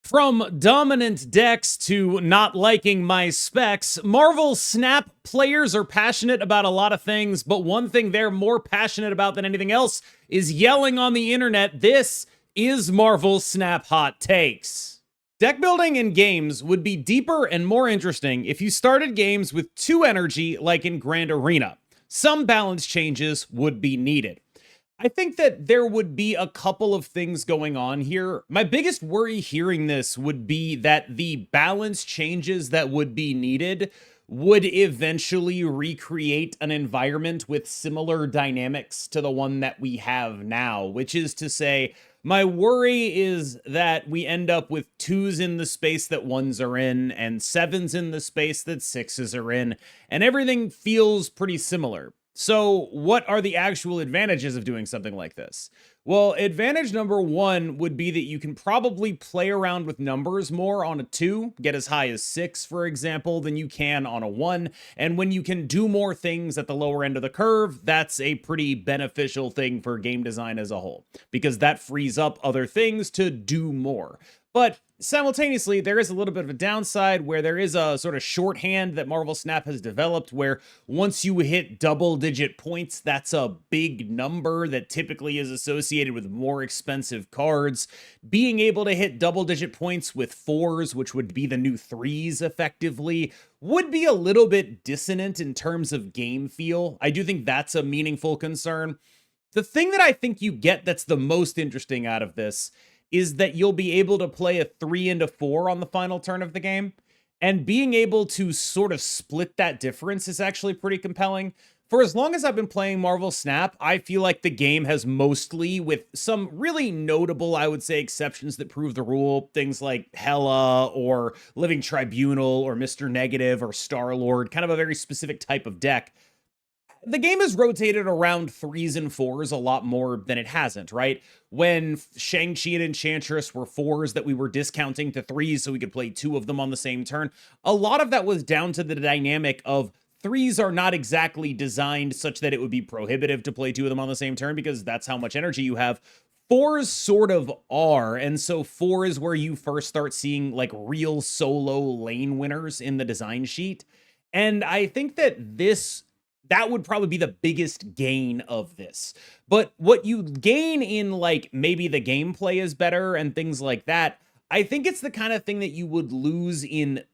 From dominant decks to not liking my specs, Marvel Snap players are passionate about a lot of things, but one thing they're more passionate about than anything else is yelling on the internet. This is Marvel Snap Hot Takes. Deck building in games would be deeper and more interesting if you started games with 2 energy like in Grand Arena. Some balance changes would be needed. I think that there would be a couple of things going on here. My biggest worry hearing this would be that the balance changes that would be needed would eventually recreate an environment with similar dynamics to the one that we have now, which is to say, my worry is that we end up with 2s in the space that 1s are in and 7s in the space that 6s are in, and everything feels pretty similar. So what are the actual advantages of doing something like this? Well, advantage number 1 would be that you can probably play around with numbers more on a 2, get as high as 6, for example, than you can on a 1. And when you can do more things at the lower end of the curve, that's a pretty beneficial thing for game design as a whole, because that frees up other things to do more. But simultaneously, there is a little bit of a downside where there is a sort of shorthand that Marvel Snap has developed where once you hit double-digit points, that's a big number that typically is associated with more expensive cards. Being able to hit double-digit points with 4s, which would be the new 3s effectively, would be a little bit dissonant in terms of game feel. I do think that's a meaningful concern. The thing that I think you get that's the most interesting out of this is that you'll be able to play a 3 into 4 on the final turn of the game. And being able to sort of split that difference is actually pretty compelling. For as long as I've been playing Marvel Snap, I feel like the game has mostly, with some really notable, I would say, exceptions that prove the rule, things like Hela or Living Tribunal or Mr. Negative or Star-Lord, kind of a very specific type of deck. The game has rotated around 3s and 4s a lot more than it hasn't, right? When Shang-Chi and Enchantress were 4s that we were discounting to 3s so we could play 2 of them on the same turn, a lot of that was down to the dynamic of 3s are not exactly designed such that it would be prohibitive to play 2 of them on the same turn because that's how much energy you have. 4s sort of are, and so 4 is where you first start seeing like real solo lane winners in the design sheet. And I think that that would probably be the biggest gain of this. But what you gain in like maybe the gameplay is better and things like that, I think it's the kind of thing that you would lose in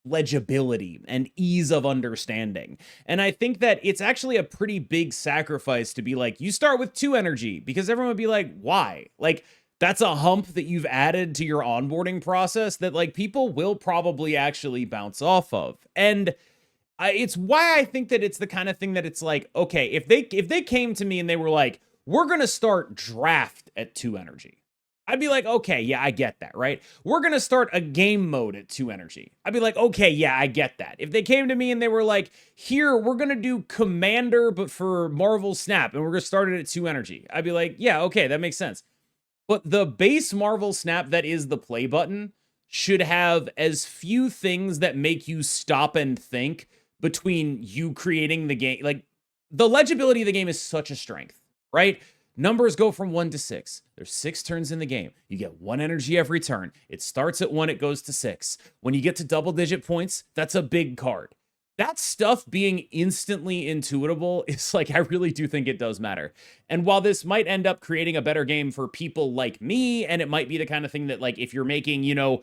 legibility and ease of understanding. And I think that it's actually a pretty big sacrifice to be like, you start with 2 energy, because everyone would be like, why? Like, that's a hump that you've added to your onboarding process that like people will probably actually bounce off of. And it's why I think that it's the kind of thing that it's like, okay, if they came to me and they were like, we're going to start draft at 2 energy, I'd be like, okay, yeah, I get that, right? We're going to start a game mode at 2 energy. I'd be like, okay, yeah, I get that. If they came to me and they were like, here, we're going to do Commander, but for Marvel Snap, and we're going to start it at 2 energy, I'd be like, yeah, okay, that makes sense. But the base Marvel Snap that is the play button should have as few things that make you stop and think between you creating the game. Like, the legibility of the game is such a strength, right? Numbers go from 1 to 6. There's 6 turns in the game. You get 1 energy every turn. It starts at 1, it goes to 6. When you get to double-digit points, that's a big card. That stuff being instantly intuitable is like, I really do think it does matter. And while this might end up creating a better game for people like me, and it might be the kind of thing that, like, if you're making, you know,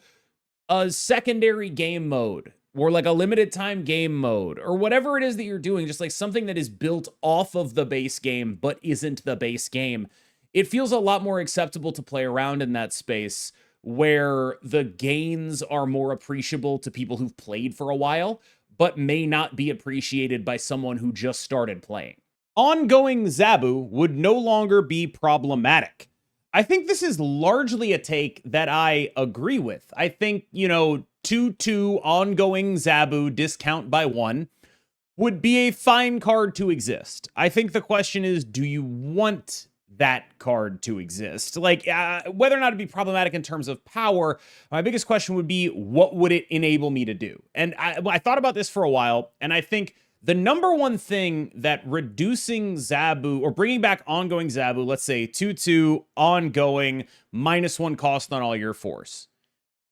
a secondary game mode, or like a limited time game mode, or whatever it is that you're doing, just like something that is built off of the base game, but isn't the base game, it feels a lot more acceptable to play around in that space where the gains are more appreciable to people who've played for a while, but may not be appreciated by someone who just started playing. Ongoing Zabu would no longer be problematic. I think this is largely a take that I agree with. I think, you know, 2/2 ongoing Zabu discount by 1 would be a fine card to exist. I think the question is, do you want that card to exist? Like, whether or not it'd be problematic in terms of power, my biggest question would be, what would it enable me to do? And I thought about this for a while, and I think the number one thing that reducing Zabu or bringing back ongoing Zabu, let's say 2/2 ongoing -1 cost on all your force,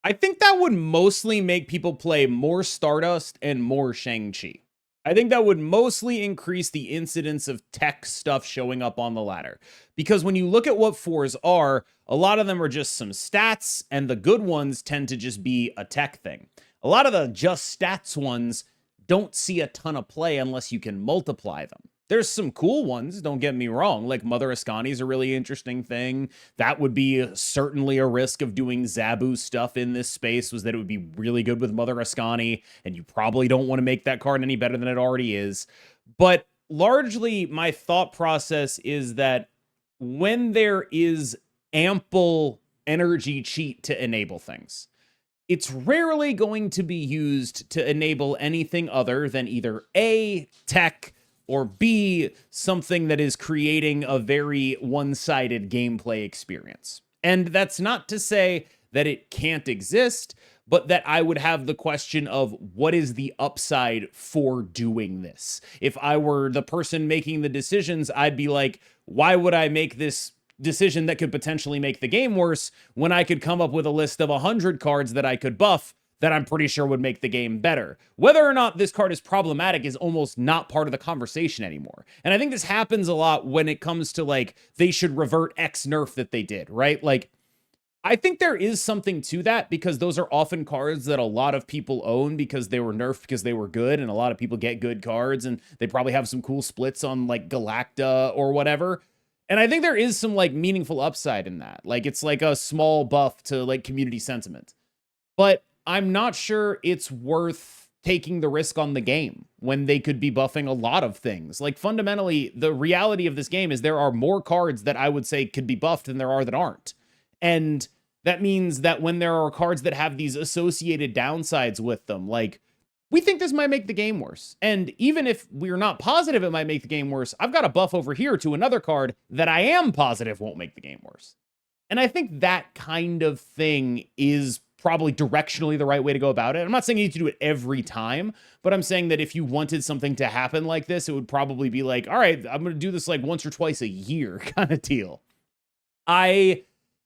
I think that would mostly make people play more Stardust and more Shang-Chi. I think that would mostly increase the incidence of tech stuff showing up on the ladder. Because when you look at what fours are, a lot of them are just some stats, and the good ones tend to just be a tech thing. A lot of the just stats ones don't see a ton of play unless you can multiply them. There's some cool ones, don't get me wrong, like Mother Ascani is a really interesting thing. That would be certainly a risk of doing Zabu stuff in this space, was that it would be really good with Mother Ascani, and you probably don't want to make that card any better than it already is. But largely, my thought process is that when there is ample energy cheat to enable things, it's rarely going to be used to enable anything other than either A, tech, or B, something that is creating a very one-sided gameplay experience. And that's not to say that it can't exist, but that I would have the question of what is the upside for doing this? If I were the person making the decisions, I'd be like, why would I make this decision that could potentially make the game worse when I could come up with a list of 100 cards that I could buff that I'm pretty sure would make the game better? Whether or not this card is problematic is almost not part of the conversation anymore. And I think this happens a lot when it comes to, like, they should revert X nerf that they did, right? Like, I think there is something to that, because those are often cards that a lot of people own because they were nerfed because they were good, and a lot of people get good cards, and they probably have some cool splits on, like, Galacta or whatever. And I think there is some, like, meaningful upside in that. Like, it's like a small buff to, like, community sentiment. But I'm not sure it's worth taking the risk on the game when they could be buffing a lot of things. Like, fundamentally, the reality of this game is there are more cards that I would say could be buffed than there are that aren't. And that means that when there are cards that have these associated downsides with them, like, we think this might make the game worse. And even if we're not positive it might make the game worse, I've got a buff over here to another card that I am positive won't make the game worse. And I think that kind of thing is probably directionally the right way to go about it. I'm not saying you need to do it every time, but I'm saying that if you wanted something to happen like this, it would probably be like, all right, I'm going to do this like once or twice a year kind of deal. I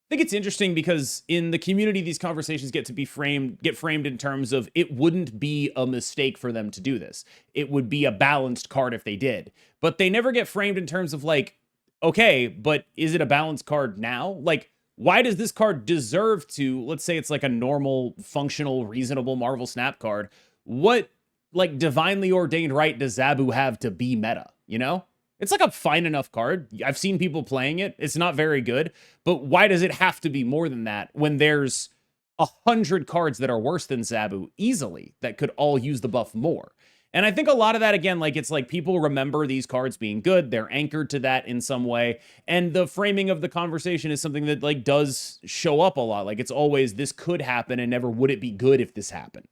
think it's interesting because in the community, these conversations get framed in terms of it wouldn't be a mistake for them to do this. It would be a balanced card if they did, but they never get framed in terms of like, okay, but is it a balanced card now? Like, why does this card deserve to, let's say it's like a normal, functional, reasonable Marvel Snap card. What, like, divinely ordained right does Zabu have to be meta, you know? It's like a fine enough card. I've seen people playing it. It's not very good. But why does it have to be more than that when there's 100 cards that are worse than Zabu easily that could all use the buff more? And I think a lot of that, again, like, it's like people remember these cards being good. They're anchored to that in some way. And the framing of the conversation is something that, like, does show up a lot. Like, it's always, this could happen and never would it be good if this happened.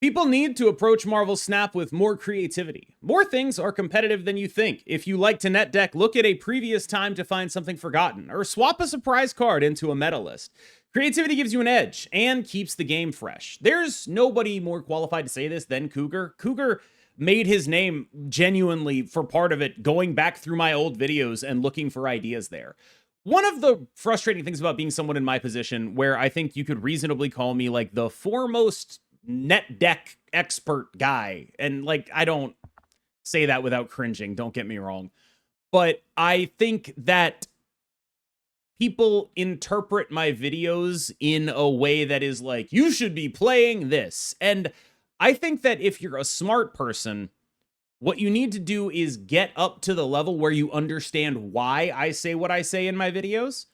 People need to approach Marvel Snap with more creativity. More things are competitive than you think. If you like to net deck, look at a previous time to find something forgotten, or swap a surprise card into a meta list. Creativity gives you an edge and keeps the game fresh. There's nobody more qualified to say this than Cougar. Cougar made his name genuinely, for part of it, going back through my old videos and looking for ideas there. One of the frustrating things about being someone in my position, where I think you could reasonably call me like the foremost net deck expert guy, and like, I don't say that without cringing, don't get me wrong, but I think that people interpret my videos in a way that is like, you should be playing this. And I think that if you're a smart person, what you need to do is get up to the level where you understand why I say what I say in my videos,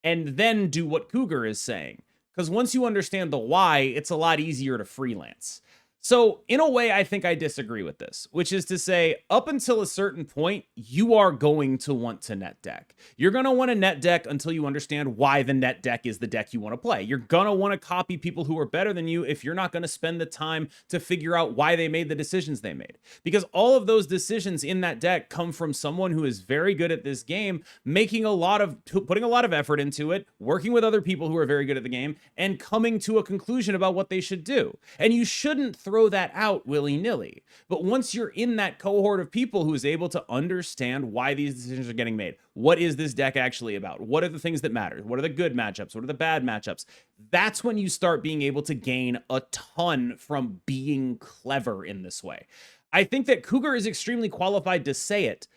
and then do what Cougar is saying. Because once you understand the why, it's a lot easier to freelance. So in a way, I think I disagree with this, which is to say, up until a certain point, you are going to want to net deck. You're going to want to net deck until you understand why the net deck is the deck you want to play. You're going to want to copy people who are better than you if you're not going to spend the time to figure out why they made the decisions they made. Because all of those decisions in that deck come from someone who is very good at this game, putting a lot of effort into it, working with other people who are very good at the game, and coming to a conclusion about what they should do. And you shouldn't throw throw that out willy-nilly. But once you're in that cohort of people who is able to understand why these decisions are getting made, what is this deck actually about? What are the things that matter? What are the good matchups? What are the bad matchups? That's when you start being able to gain a ton from being clever in this way. I think that Cougar is extremely qualified to say it,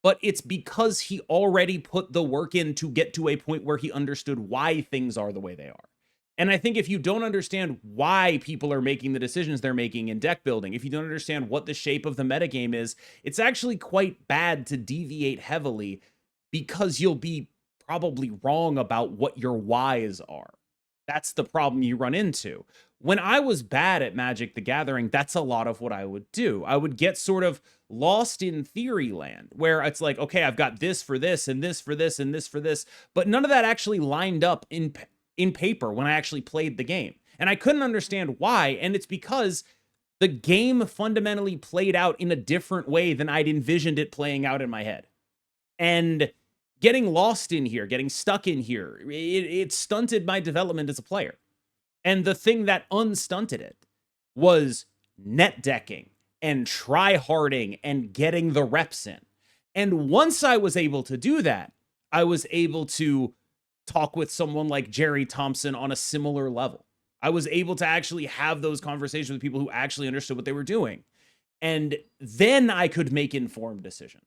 but it's because he already put the work in to get to a point where he understood why things are the way they are. And I think if you don't understand why people are making the decisions they're making in deck building, if you don't understand what the shape of the metagame is, it's actually quite bad to deviate heavily because you'll be probably wrong about what your whys are. That's the problem you run into. When I was bad at Magic the Gathering, that's a lot of what I would do. I would get sort of lost in theory land where it's like, okay, I've got this for this and this for this and this for this, but none of that actually lined up in paper when I actually played the game. And I couldn't understand why, and it's because the game fundamentally played out in a different way than I'd envisioned it playing out in my head. And getting lost in here, getting stuck in here, it stunted my development as a player. And the thing that unstunted it was net decking and try-harding and getting the reps in. And once I was able to do that, I was able to talk with someone like Jerry Thompson on a similar level. I was able to actually have those conversations with people who actually understood what they were doing. And then I could make informed decisions.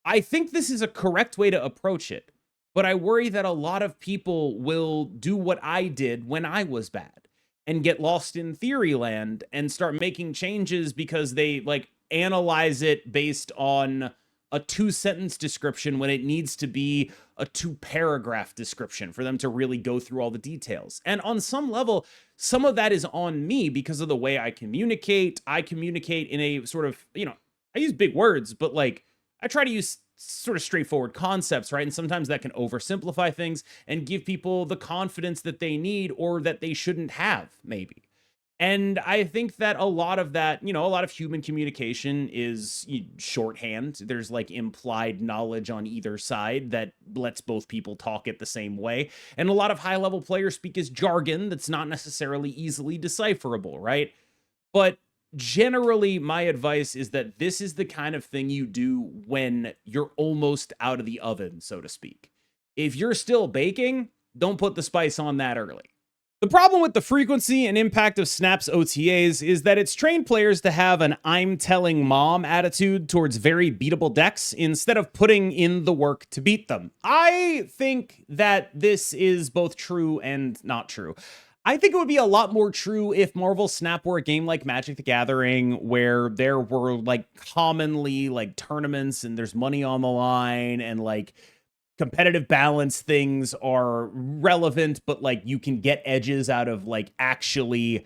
I think this is a correct way to approach it, but I worry that a lot of people will do what I did when I was bad and get lost in theory land and start making changes because they like analyze it based on a 2-sentence description when it needs to be a 2-paragraph description for them to really go through all the details. And on some level, some of that is on me because of the way I communicate. I communicate in a sort of, I use big words, but like I try to use sort of straightforward concepts, right? And sometimes that can oversimplify things and give people the confidence that they need or that they shouldn't have, maybe. And I think that a lot of that, a lot of human communication is shorthand. There's like implied knowledge on either side that lets both people talk it the same way. And a lot of high-level players speak as jargon that's not necessarily easily decipherable, right? But generally, my advice is that this is the kind of thing you do when you're almost out of the oven, so to speak. If you're still baking, don't put the spice on that early. The problem with the frequency and impact of Snap's OTAs is that it's trained players to have an I'm telling mom attitude towards very beatable decks instead of putting in the work to beat them. I think that this is both true and not true. I think it would be a lot more true if Marvel Snap were a game like Magic the Gathering, where there were like commonly like tournaments and there's money on the line and like competitive balance things are relevant, but like you can get edges out of like actually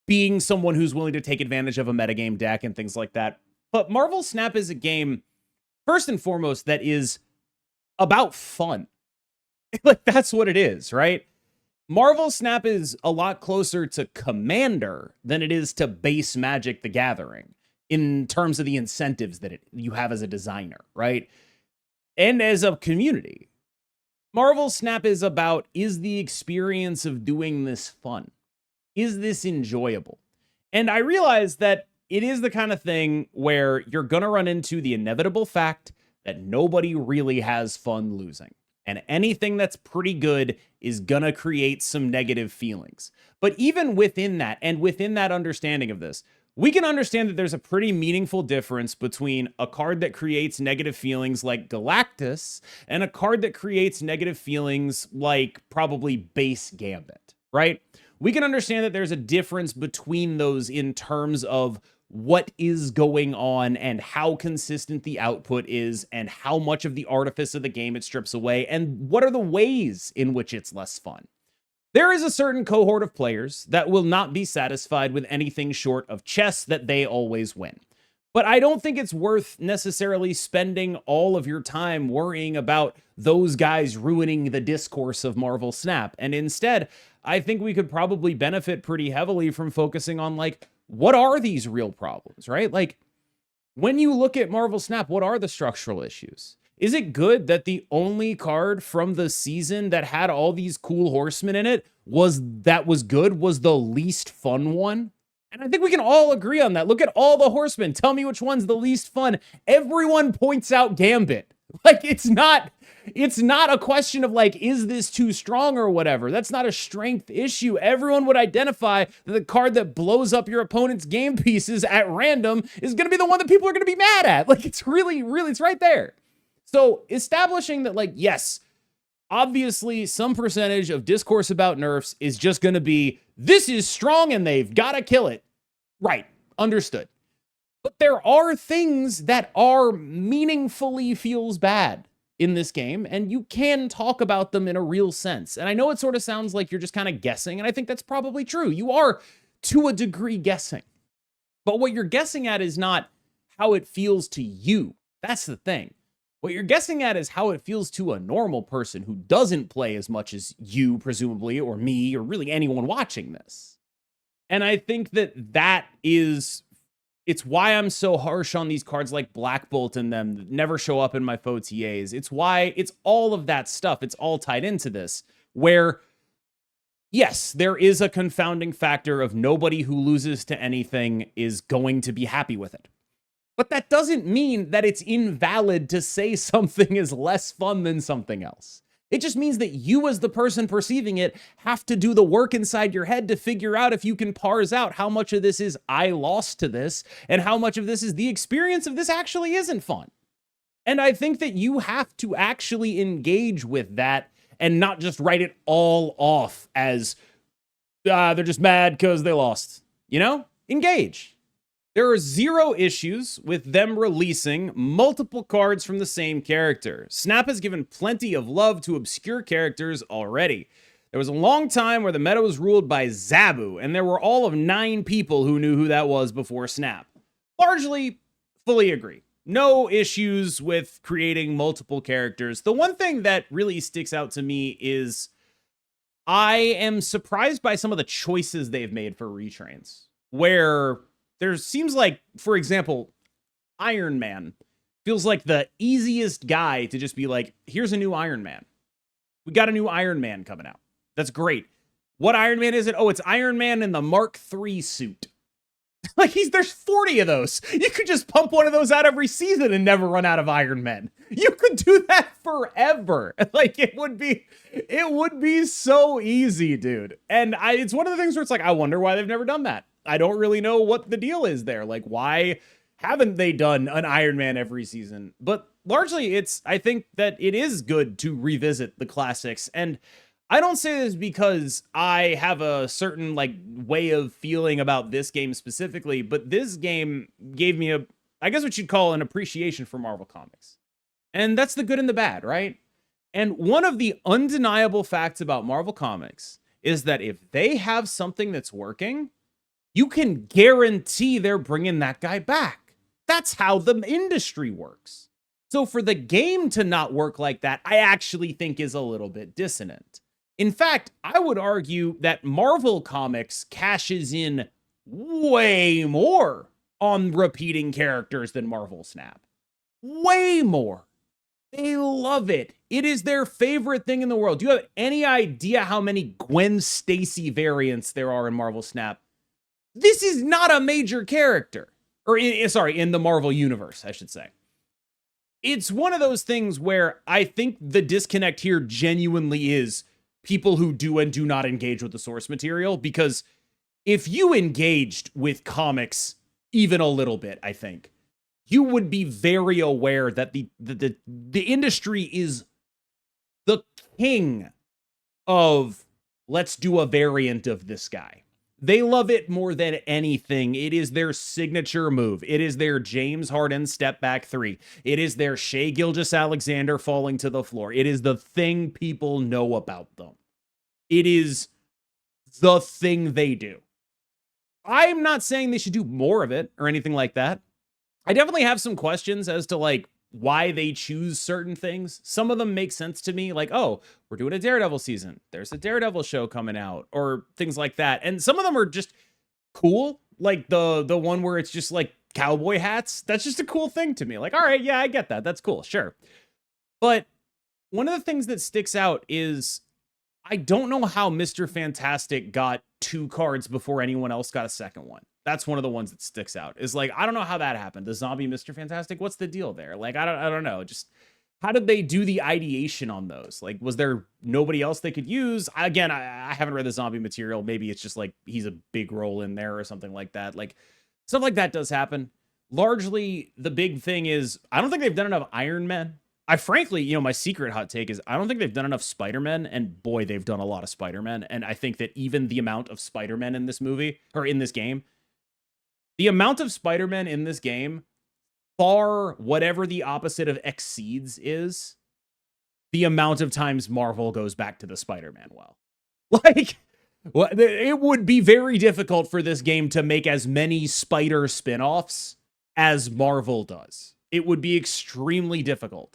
being someone who's willing to take advantage of a metagame deck and things like that. But Marvel Snap is a game, first and foremost, that is about fun. Like that's what it is, right? Marvel Snap is a lot closer to Commander than it is to base Magic the Gathering in terms of the incentives that you have as a designer, right? And as a community. Marvel Snap is about, is the experience of doing this fun? Is this enjoyable? And I realize that it is the kind of thing where you're going to run into the inevitable fact that nobody really has fun losing. And anything that's pretty good is going to create some negative feelings. But even within that, and within that understanding of this, we can understand that there's a pretty meaningful difference between a card that creates negative feelings like Galactus and a card that creates negative feelings like probably base Gambit, right? We can understand that there's a difference between those in terms of what is going on and how consistent the output is and how much of the artifice of the game it strips away and what are the ways in which it's less fun. There is a certain cohort of players that will not be satisfied with anything short of chess that they always win. But I don't think it's worth necessarily spending all of your time worrying about those guys ruining the discourse of Marvel Snap. And instead, I think we could probably benefit pretty heavily from focusing on like, what are these real problems, right? Like, when you look at Marvel Snap, what are the structural issues? Is it good that the only card from the season that had all these cool horsemen in it was good was the least fun one? And I think we can all agree on that. Look at all the horsemen. Tell me which one's the least fun. Everyone points out Gambit. Like, it's not a question of like, is this too strong or whatever. That's not a strength issue. Everyone would identify that the card that blows up your opponent's game pieces at random is going to be the one that people are going to be mad at. Like, it's really, it's right there. So establishing that, like, yes, obviously some percentage of discourse about nerfs is just going to be, this is strong and they've got to kill it. Right. Understood. But there are things that are meaningfully feels bad in this game, and you can talk about them in a real sense. And I know it sort of sounds like you're just kind of guessing, and I think that's probably true. You are, to a degree, guessing. But what you're guessing at is not how it feels to you. That's the thing. What you're guessing at is how it feels to a normal person who doesn't play as much as you, presumably, or me, or really anyone watching this. And I think that is, it's why I'm so harsh on these cards like Black Bolt and them that never show up in my FOTAs. It's why it's all of that stuff. It's all tied into this, where, yes, there is a confounding factor of nobody who loses to anything is going to be happy with it. But that doesn't mean that it's invalid to say something is less fun than something else. It just means that you, as the person perceiving it, have to do the work inside your head to figure out if you can parse out how much of this is I lost to this and how much of this is the experience of this actually isn't fun. And I think that you have to actually engage with that and not just write it all off as they're just mad because they lost. You know? Engage. There are zero issues with them releasing multiple cards from the same character. Snap has given plenty of love to obscure characters already. There was a long time where the meta was ruled by Zabu, and there were all of 9 people who knew who that was before Snap. Largely, fully agree. No issues with creating multiple characters. The one thing that really sticks out to me is I am surprised by some of the choices they've made for retrains, where there seems like, for example, Iron Man feels like the easiest guy to just be like, here's a new Iron Man. We got a new Iron Man coming out. That's great. What Iron Man is it? Oh, it's Iron Man in the Mark III suit. Like, there's 40 of those. You could just pump one of those out every season and never run out of Iron Men. You could do that forever. Like, it would be so easy, dude. And it's one of the things where it's like, I wonder why they've never done that. I don't really know what the deal is there. Like, why haven't they done an Iron Man every season? But largely, I think that it is good to revisit the classics. And I don't say this because I have a certain like way of feeling about this game specifically, but this game gave me I guess what you'd call an appreciation for Marvel Comics. And that's the good and the bad, right? And one of the undeniable facts about Marvel Comics is that if they have something that's working, you can guarantee they're bringing that guy back. That's how the industry works. So for the game to not work like that, I actually think is a little bit dissonant. In fact, I would argue that Marvel Comics cashes in way more on repeating characters than Marvel Snap. Way more. They love it. It is their favorite thing in the world. Do you have any idea how many Gwen Stacy variants there are in Marvel Snap? This is not a major character. Or, in the Marvel Universe, I should say. It's one of those things where I think the disconnect here genuinely is people who do and do not engage with the source material, because if you engaged with comics even a little bit, I think, you would be very aware that the industry is the king of let's do a variant of this guy. They love it more than anything. It is their signature move. It is their James Harden step back 3. It is their Shai Gilgeous-Alexander falling to the floor. It is the thing people know about them. It is the thing they do. I'm not saying they should do more of it or anything like that. I definitely have some questions as to like why they choose certain things. Some of them make sense to me, like, oh, we're doing a Daredevil season. There's a Daredevil show coming out, or things like that. And some of them are just cool, like the one where it's just like cowboy hats. That's just a cool thing to me. Like, all right, yeah, I get that. That's cool, sure. But one of the things that sticks out is I don't know how Mr. Fantastic got 2 cards before anyone else got a second one. That's one of the ones that sticks out. Is like, I don't know how that happened. The zombie Mr. Fantastic, what's the deal there? Like, I don't know. Just how did they do the ideation on those? Like, was there nobody else they could use? Again, I haven't read the zombie material. Maybe it's just like he's a big role in there or something like that. Like, stuff like that does happen. Largely, the big thing is, I don't think they've done enough Iron Men. I frankly, my secret hot take is I don't think they've done enough Spider-Men, and boy, they've done a lot of Spider-Men. And I think that even the amount of Spider-Men in this movie, or in this game, the amount of Spider-Men in this game, far whatever the opposite of exceeds is, the amount of times Marvel goes back to the Spider-Man well. Like, it would be very difficult for this game to make as many Spider spin-offs as Marvel does. It would be extremely difficult.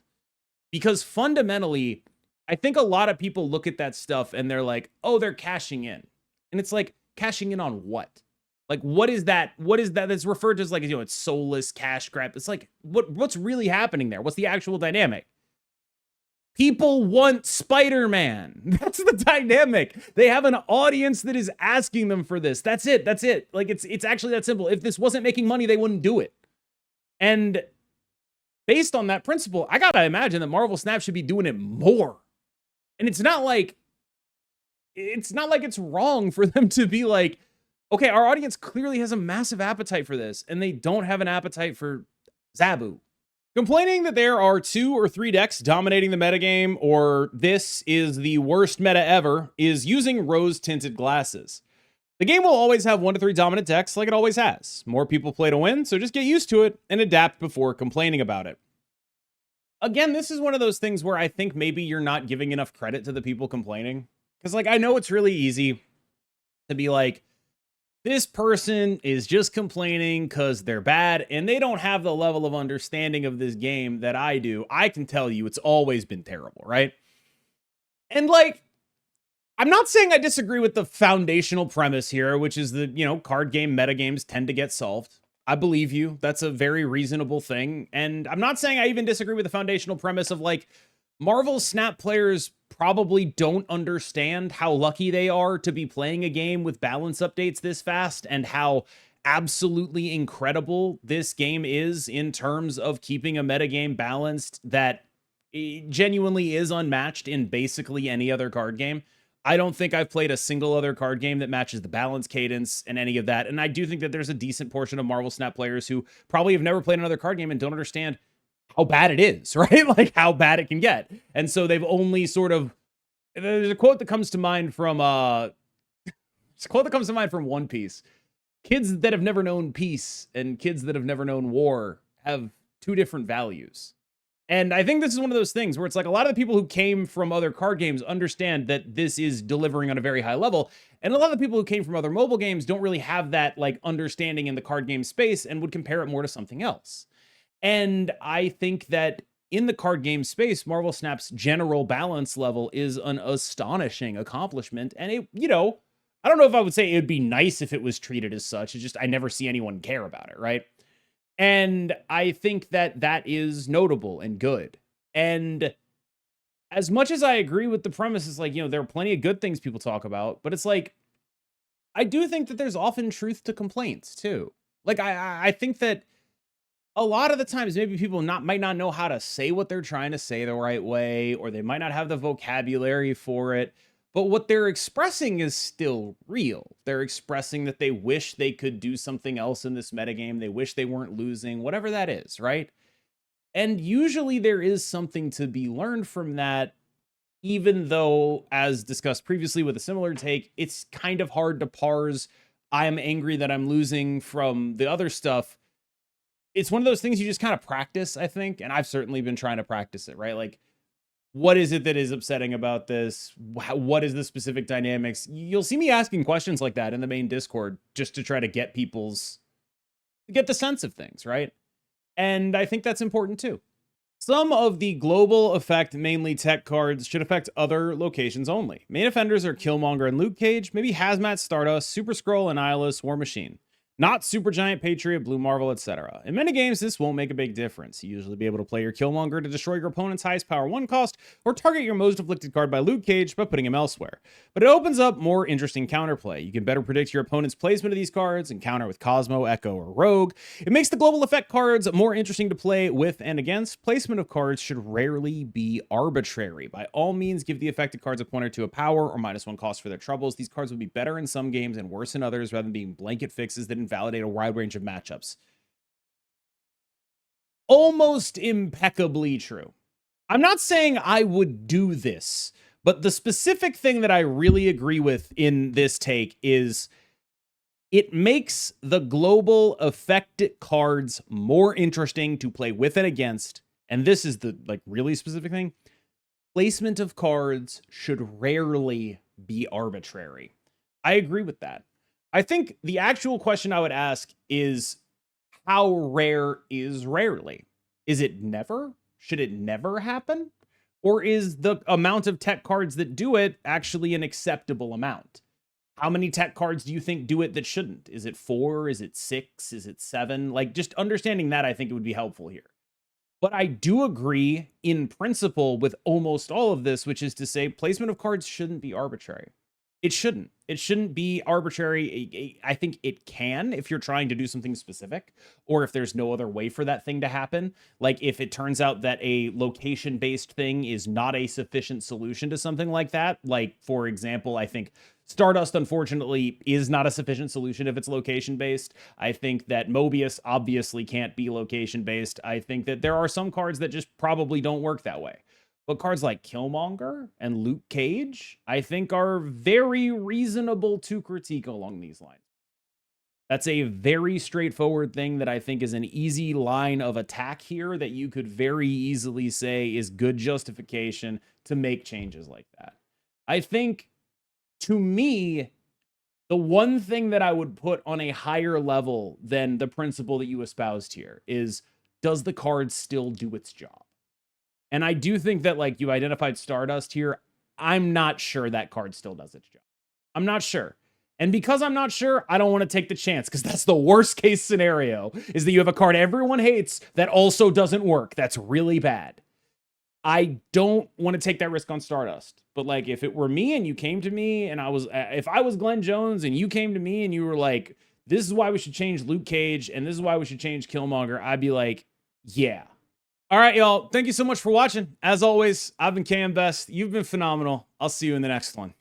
Because fundamentally, I think a lot of people look at that stuff and they're like, oh, they're cashing in. And it's like, cashing in on what? Like, what is that? What is that that's referred to as like, it's soulless cash grab. It's like, what's really happening there? What's the actual dynamic? People want Spider-Man. That's the dynamic. They have an audience that is asking them for this. That's it. That's it. Like, it's actually that simple. If this wasn't making money, they wouldn't do it. And based on that principle, I gotta imagine that Marvel Snap should be doing it more. And it's not like it's wrong for them to be like, okay, our audience clearly has a massive appetite for this, and they don't have an appetite for Zabu. Complaining that there are 2 or 3 decks dominating the metagame, or this is the worst meta ever, is using rose-tinted glasses. The game will always have 1 to 3 dominant decks like it always has. More people play to win, so just get used to it and adapt before complaining about it. Again, this is one of those things where I think maybe you're not giving enough credit to the people complaining. Because, like, I know it's really easy to be like, this person is just complaining because they're bad and they don't have the level of understanding of this game that I do. I can tell you it's always been terrible, right? And, like, I'm not saying I disagree with the foundational premise here, which is that, card game metagames tend to get solved. I believe you. That's a very reasonable thing. And I'm not saying I even disagree with the foundational premise of, like, Marvel Snap players probably don't understand how lucky they are to be playing a game with balance updates this fast and how absolutely incredible this game is in terms of keeping a metagame balanced that genuinely is unmatched in basically any other card game. I don't think I've played a single other card game that matches the balance cadence and any of that. And I do think that there's a decent portion of Marvel Snap players who probably have never played another card game and don't understand how bad it is, right? Like how bad it can get. And so they've only sort of, there's a quote that comes to mind from, One Piece. Kids that have never known peace and kids that have never known war have 2 different values. And I think this is one of those things where it's like a lot of the people who came from other card games understand that this is delivering on a very high level. And a lot of the people who came from other mobile games don't really have that like understanding in the card game space and would compare it more to something else. And I think that in the card game space, Marvel Snap's general balance level is an astonishing accomplishment. And it, I don't know if I would say it would be nice if it was treated as such. It's just, I never see anyone care about it, right? And I think that that is notable and good. And as much as I agree with the premise, it's like, there are plenty of good things people talk about, but it's like, I do think that there's often truth to complaints too. Like, I think that a lot of the times maybe people might not know how to say what they're trying to say the right way, or they might not have the vocabulary for it. But what they're expressing is still real. They're expressing that they wish they could do something else in this metagame. They wish they weren't losing, whatever that is, right? And usually there is something to be learned from that, even though, as discussed previously with a similar take, it's kind of hard to parse I'm angry that I'm losing from the other stuff. It's one of those things you just kind of practice, I think, and I've certainly been trying to practice it, right? Like, what is it that is upsetting about this? What is the specific dynamics? You'll see me asking questions like that in the main Discord just to try to get get the sense of things, right? And I think that's important too. Some of the global effect, mainly tech cards, should affect other locations only. Main offenders are Killmonger and Luke Cage, maybe Hazmat, Stardust, Super Skrull, Annihilus, War Machine. not Supergiant, Patriot, Blue Marvel, etc. In many games, this won't make a big difference. You usually be able to play your Killmonger to destroy your opponent's highest power 1 cost, or target your most afflicted card by Luke Cage by putting him elsewhere. But it opens up more interesting counterplay. You can better predict your opponent's placement of these cards and counter with Cosmo, Echo, or Rogue. It makes the global effect cards more interesting to play with and against. Placement of cards should rarely be arbitrary. By all means, give the affected cards a pointer to a power or -1 cost for their troubles. These cards would be better in some games and worse in others, rather than being blanket fixes that invalidate a wide range of matchups. Almost impeccably true. I'm not saying I would do this, but the specific thing that I really agree with in this take is it makes the global affected cards more interesting to play with and against. And this is the really specific thing. Placement of cards should rarely be arbitrary. I agree with that. I think the actual question I would ask is, how rare is rarely? Is it never? Should it never happen? Or is the amount of tech cards that do it actually an acceptable amount? How many tech cards do you think do it that shouldn't? Is it 4? Is it 6? Is it 7? Just understanding that, I think it would be helpful here. But I do agree in principle with almost all of this, which is to say placement of cards shouldn't be arbitrary. It shouldn't. It shouldn't be arbitrary. I think it can if you're trying to do something specific, or if there's no other way for that thing to happen. Like if it turns out that a location-based thing is not a sufficient solution to something like that. Like, for example, I think Stardust, unfortunately, is not a sufficient solution if it's location-based. I think that Mobius obviously can't be location-based. I think that there are some cards that just probably don't work that way. But cards like Killmonger and Luke Cage, I think, are very reasonable to critique along these lines. That's a very straightforward thing that I think is an easy line of attack here that you could very easily say is good justification to make changes like that. I think, to me, the one thing that I would put on a higher level than the principle that you espoused here is, does the card still do its job? And I do think that, you identified Stardust here. I'm not sure that card still does its job. I'm not sure. And because I'm not sure, I don't want to take the chance, because that's the worst case scenario, is that you have a card everyone hates that also doesn't work. That's really bad. I don't want to take that risk on Stardust. But if it were me and you came to me and if I was Glenn Jones and you came to me and you were like, this is why we should change Luke Cage and this is why we should change Killmonger, I'd be like, yeah. All right, y'all. Thank you so much for watching. As always, I've been KMBest. You've been phenomenal. I'll see you in the next one.